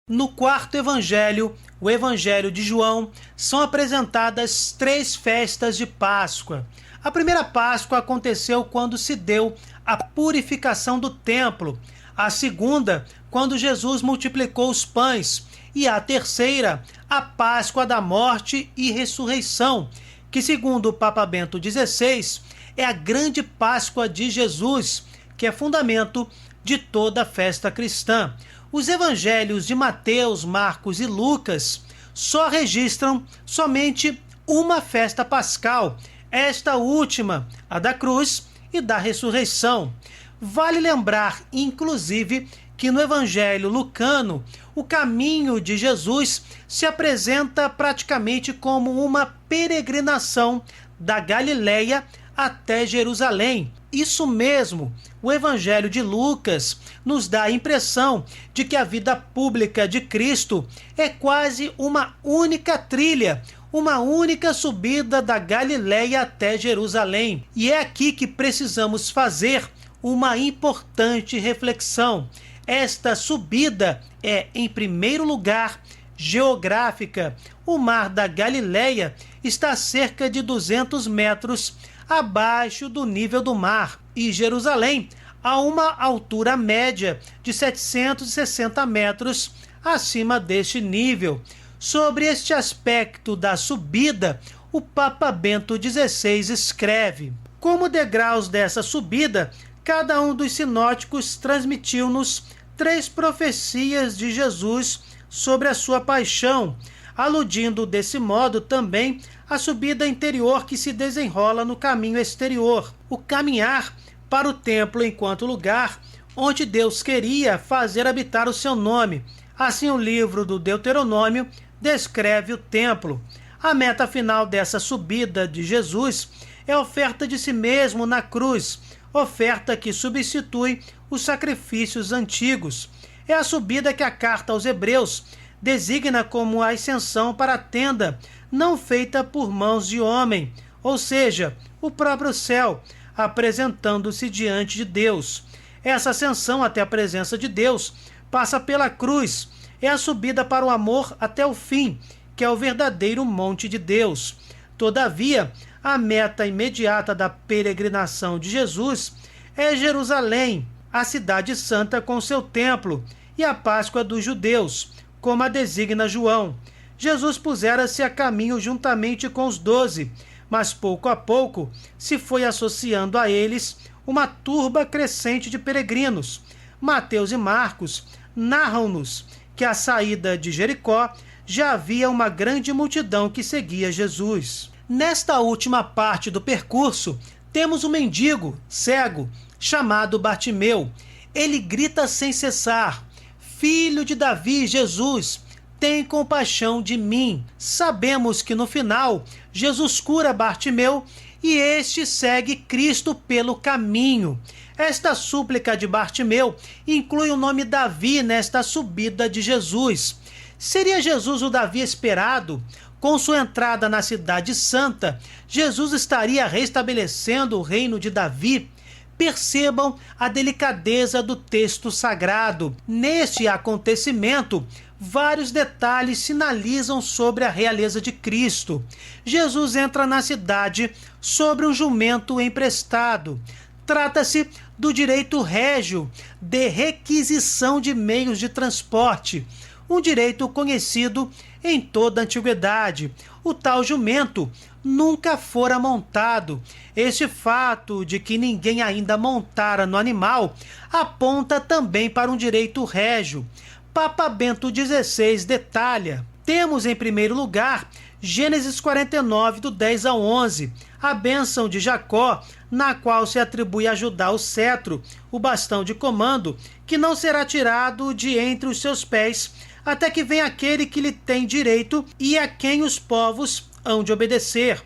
No quarto evangelho, o evangelho de João, são apresentadas 3 festas de Páscoa. A primeira Páscoa aconteceu quando se deu a purificação do templo. A segunda, quando Jesus multiplicou os pães. E a terceira, a Páscoa da morte e ressurreição, que segundo o Papa Bento XVI, é a grande Páscoa de Jesus, que é fundamento de toda a festa cristã. Os evangelhos de Mateus, Marcos e Lucas só registram somente uma festa pascal, esta última, a da cruz e da ressurreição. Vale lembrar, inclusive, que no evangelho lucano, o caminho de Jesus se apresenta praticamente como uma peregrinação da Galileia até Jerusalém. Isso mesmo, o evangelho de Lucas nos dá a impressão de que a vida pública de Cristo é quase uma única trilha, uma única subida da Galileia até Jerusalém. E é aqui que precisamos fazer uma importante reflexão. Esta subida é, em primeiro lugar, geográfica. O mar da Galileia está a cerca de 200 metros abaixo do nível do mar, e Jerusalém a uma altura média de 760 metros acima deste nível. Sobre este aspecto da subida, o Papa Bento XVI escreve: como degraus dessa subida, cada um dos sinóticos transmitiu-nos 3 profecias de Jesus sobre a sua paixão, aludindo desse modo também à subida interior que se desenrola no caminho exterior, o caminhar para o templo enquanto lugar onde Deus queria fazer habitar o seu nome. Assim, o livro do Deuteronômio descreve o templo. A meta final dessa subida de Jesus é a oferta de si mesmo na cruz, oferta que substitui os sacrifícios antigos. É a subida que a carta aos Hebreus designa como a ascensão para a tenda não feita por mãos de homem, ou seja, o próprio céu, apresentando-se diante de Deus. Essa ascensão até a presença de Deus passa pela cruz, é a subida para o amor até o fim, que é o verdadeiro monte de Deus. Todavia, a meta imediata da peregrinação de Jesus é Jerusalém, a cidade santa com seu templo, e a Páscoa dos judeus, como a designa João. Jesus pusera-se a caminho juntamente com os 12, mas pouco a pouco se foi associando a eles uma turba crescente de peregrinos. Mateus e Marcos narram-nos que à saída de Jericó já havia uma grande multidão que seguia Jesus. Nesta última parte do percurso, temos um mendigo cego chamado Bartimeu. Ele grita sem cessar: Filho de Davi, Jesus, tem compaixão de mim. Sabemos que no final, Jesus cura Bartimeu e este segue Cristo pelo caminho. Esta súplica de Bartimeu inclui o nome Davi nesta subida de Jesus. Seria Jesus o Davi esperado? Com sua entrada na cidade santa, Jesus estaria restabelecendo o reino de Davi? Percebam a delicadeza do texto sagrado. Neste acontecimento, vários detalhes sinalizam sobre a realeza de Cristo. Jesus entra na cidade sobre um jumento emprestado. Trata-se do direito régio de requisição de meios de transporte, um direito conhecido em toda a antiguidade. O tal jumento nunca fora montado. Este fato de que ninguém ainda montara no animal aponta também para um direito régio. Papa Bento XVI detalha: temos em primeiro lugar Gênesis 49, do 10 ao 11, a bênção de Jacó, na qual se atribui a Judá o cetro, o bastão de comando, que não será tirado de entre os seus pés, até que venha aquele que lhe tem direito e a quem os povos hão de obedecer.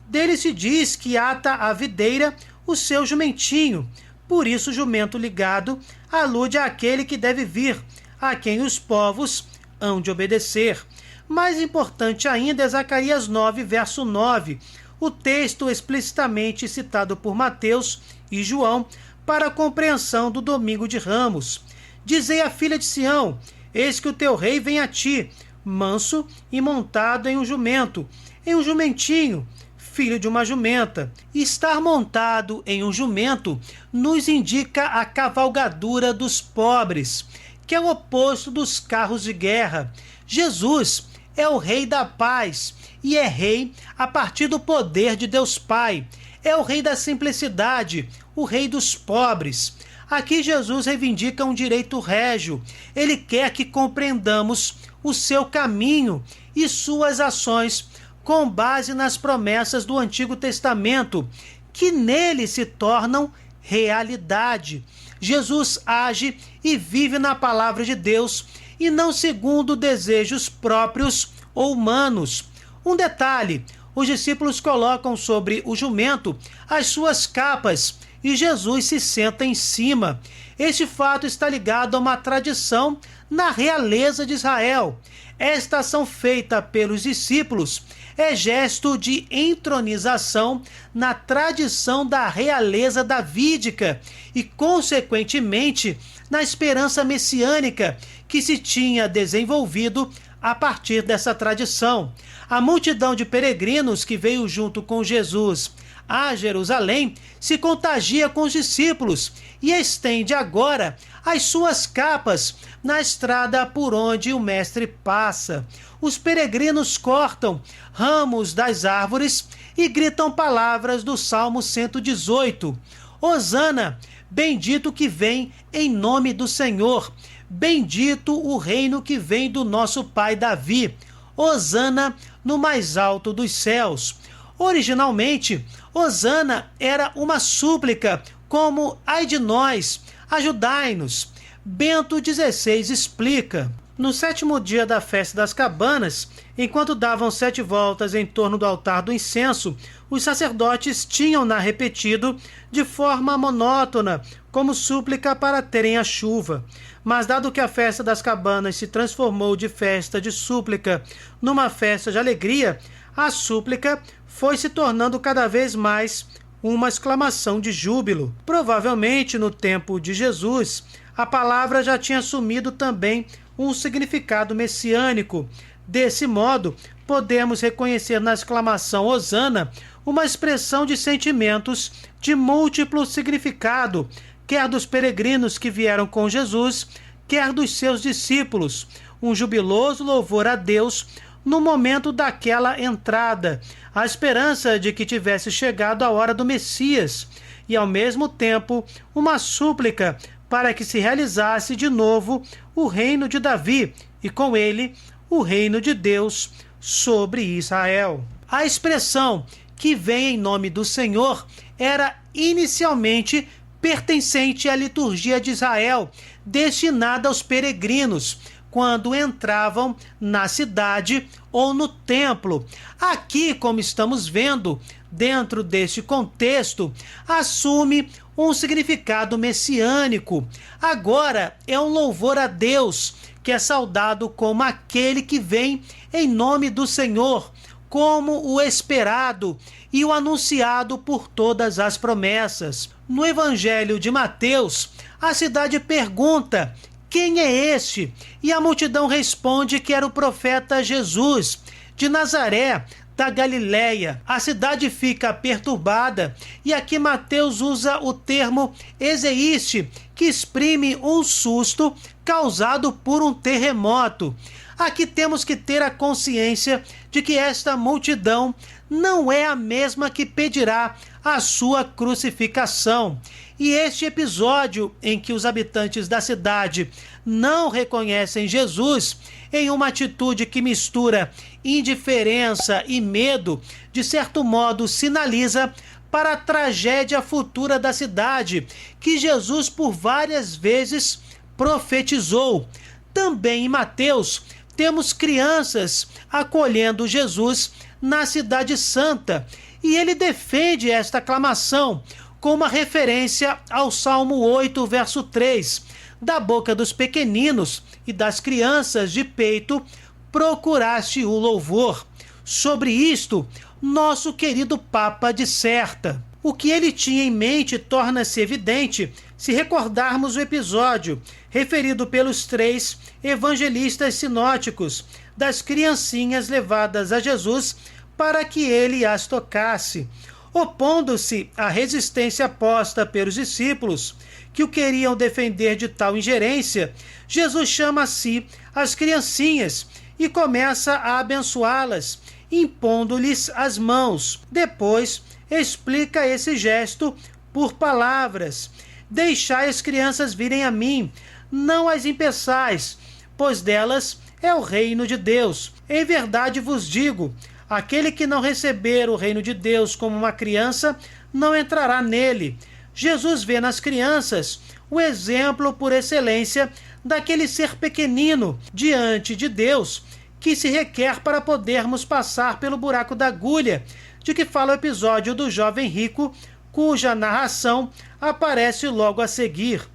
Dele se diz que ata à videira o seu jumentinho, por isso o jumento ligado alude àquele que deve vir, a quem os povos hão de obedecer. Mais importante ainda é Zacarias 9, verso 9, o texto explicitamente citado por Mateus e João para a compreensão do domingo de Ramos. Dizei à filha de Sião: eis que o teu rei vem a ti, manso e montado em um jumento, em um jumentinho, filho de uma jumenta. Estar montado em um jumento nos indica a cavalgadura dos pobres, que é o oposto dos carros de guerra. Jesus é o rei da paz e é rei a partir do poder de Deus Pai. É o rei da simplicidade, o rei dos pobres. Aqui Jesus reivindica um direito régio. Ele quer que compreendamos o seu caminho e suas ações com base nas promessas do Antigo Testamento, que nele se tornam realidade. Jesus age e vive na palavra de Deus e não segundo desejos próprios ou humanos. Um detalhe: os discípulos colocam sobre o jumento as suas capas e Jesus se senta em cima. Este fato está ligado a uma tradição na realeza de Israel. Esta ação feita pelos discípulos é gesto de entronização na tradição da realeza davídica e, consequentemente, na esperança messiânica que se tinha desenvolvido a partir dessa tradição. A multidão de peregrinos que veio junto com Jesus a Jerusalém se contagia com os discípulos e estende agora as suas capas na estrada por onde o mestre passa. Os peregrinos cortam ramos das árvores e gritam palavras do Salmo 118. Hosana, bendito que vem em nome do Senhor. Bendito o reino que vem do nosso pai Davi. Hosana no mais alto dos céus. Originalmente, Hosana era uma súplica como ai de nós, ajudai-nos. Bento XVI explica: no 7º dia da festa das cabanas, enquanto davam 7 voltas em torno do altar do incenso, os sacerdotes tinham-na repetido de forma monótona, como súplica para terem a chuva. Mas dado que a festa das cabanas se transformou de festa de súplica numa festa de alegria, a súplica foi se tornando cada vez mais uma exclamação de júbilo. Provavelmente, no tempo de Jesus, a palavra já tinha assumido também um significado messiânico. Desse modo, podemos reconhecer na exclamação Hosana uma expressão de sentimentos de múltiplo significado, quer dos peregrinos que vieram com Jesus, quer dos seus discípulos, um jubiloso louvor a Deus no momento daquela entrada, a esperança de que tivesse chegado a hora do Messias, e ao mesmo tempo uma súplica para que se realizasse de novo o reino de Davi e com ele o reino de Deus sobre Israel. A expressão que vem em nome do Senhor era inicialmente pertencente à liturgia de Israel, destinada aos peregrinos, quando entravam na cidade ou no templo. Aqui, como estamos vendo, dentro deste contexto, assume um significado messiânico. Agora é um louvor a Deus, que é saudado como aquele que vem em nome do Senhor, como o esperado e o anunciado por todas as promessas. No Evangelho de Mateus, a cidade pergunta: quem é este? E a multidão responde que era o profeta Jesus, de Nazaré, da Galileia. A cidade fica perturbada e aqui Mateus usa o termo ezeíste, que exprime um susto causado por um terremoto. Aqui temos que ter a consciência de que esta multidão não é a mesma que pedirá a sua crucificação. E este episódio em que os habitantes da cidade não reconhecem Jesus, em uma atitude que mistura indiferença e medo, de certo modo sinaliza para a tragédia futura da cidade, que Jesus por várias vezes profetizou. Também em Mateus, temos crianças acolhendo Jesus na Cidade Santa, e ele defende esta aclamação com uma referência ao Salmo 8, verso 3, da boca dos pequeninos e das crianças de peito procuraste o louvor. Sobre isto, nosso querido Papa disserta: O que ele tinha em mente torna-se evidente se recordarmos o episódio referido pelos 3 evangelistas sinóticos das criancinhas levadas a Jesus para que ele as tocasse. Opondo-se à resistência posta pelos discípulos, que o queriam defender de tal ingerência, Jesus chama a si as criancinhas e começa a abençoá-las, impondo-lhes as mãos. Depois, explica esse gesto por palavras: deixai as crianças virem a mim, não as impeçais, pois delas é o reino de Deus. Em verdade vos digo, aquele que não receber o reino de Deus como uma criança, não entrará nele. Jesus vê nas crianças o exemplo por excelência daquele ser pequenino diante de Deus que se requer para podermos passar pelo buraco da agulha, de que fala o episódio do jovem rico, cuja narração aparece logo a seguir.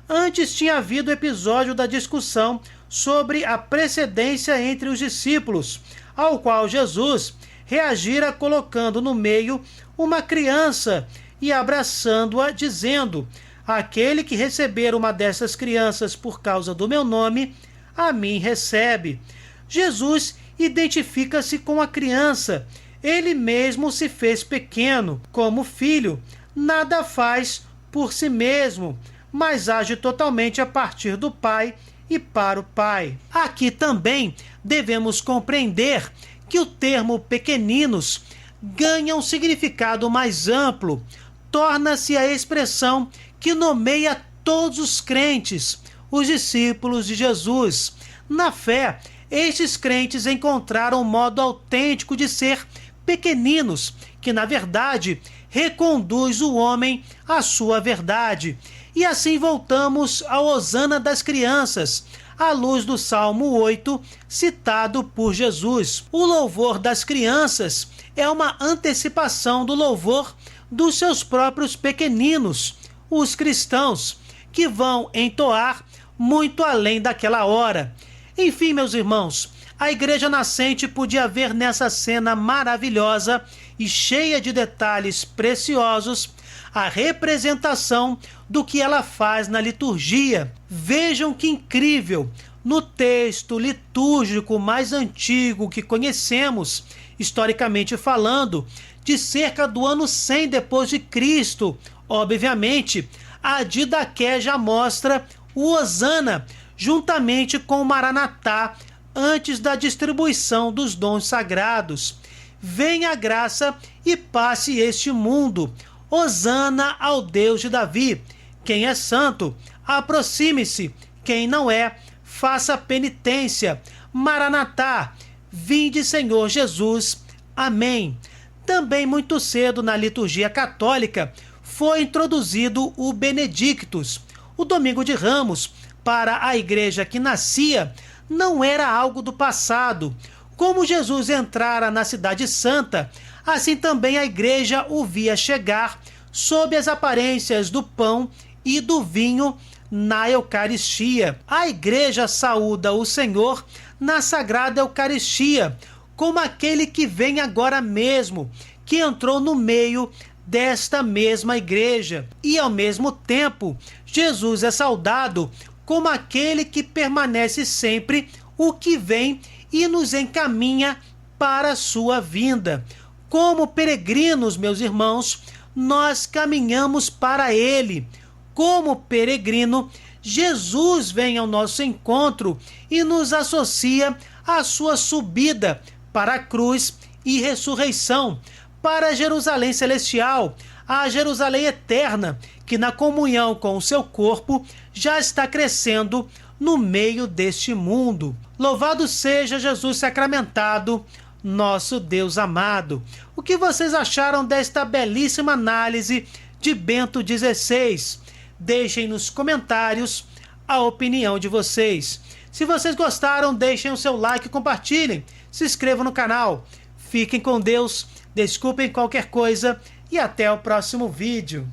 Antes tinha havido o episódio da discussão sobre a precedência entre os discípulos, ao qual Jesus reagira colocando no meio uma criança e abraçando-a, dizendo: aquele que receber uma dessas crianças por causa do meu nome, a mim recebe. Jesus identifica-se com a criança. Ele mesmo se fez pequeno. Como filho, nada faz por si mesmo, mas age totalmente a partir do Pai e para o Pai. Aqui também devemos compreender que o termo pequeninos ganha um significado mais amplo. Torna-se a expressão que nomeia todos os crentes, os discípulos de Jesus. Na fé, estes crentes encontraram um modo autêntico de ser pequeninos, que na verdade reconduz o homem à sua verdade. E assim voltamos ao Hosana das crianças, à luz do Salmo 8, citado por Jesus. O louvor das crianças é uma antecipação do louvor dos seus próprios pequeninos, os cristãos, que vão entoar muito além daquela hora. Enfim, meus irmãos, a igreja nascente podia ver nessa cena maravilhosa e cheia de detalhes preciosos a representação do que ela faz na liturgia. Vejam que incrível! No texto litúrgico mais antigo que conhecemos, historicamente falando, de cerca do ano 100 depois de Cristo, obviamente, a Didaqué já mostra o Hosana juntamente com o Maranatá antes da distribuição dos dons sagrados. Venha a graça e passe este mundo. Hosana ao Deus de Davi. Quem é santo, aproxime-se. Quem não é, faça penitência. Maranatá, vinde Senhor Jesus. Amém. Também muito cedo na liturgia católica foi introduzido o Benedictus. O Domingo de Ramos, para a igreja que nascia, não era algo do passado. Como Jesus entrara na Cidade Santa, assim também a igreja o via chegar sob as aparências do pão e do vinho na Eucaristia. A igreja saúda o Senhor na Sagrada Eucaristia, como aquele que vem agora mesmo, que entrou no meio desta mesma igreja. E ao mesmo tempo, Jesus é saudado como aquele que permanece sempre, o que vem e nos encaminha para a sua vinda. Como peregrinos, meus irmãos, nós caminhamos para ele. Como peregrino, Jesus vem ao nosso encontro e nos associa à sua subida para a cruz e ressurreição, para Jerusalém celestial, a Jerusalém eterna, que na comunhão com o seu corpo já está crescendo no meio deste mundo. Louvado seja Jesus sacramentado, nosso Deus amado. O que vocês acharam desta belíssima análise de Bento XVI? Deixem nos comentários a opinião de vocês. Se vocês gostaram, deixem o seu like e compartilhem. Se inscrevam no canal. Fiquem com Deus, desculpem qualquer coisa e até o próximo vídeo.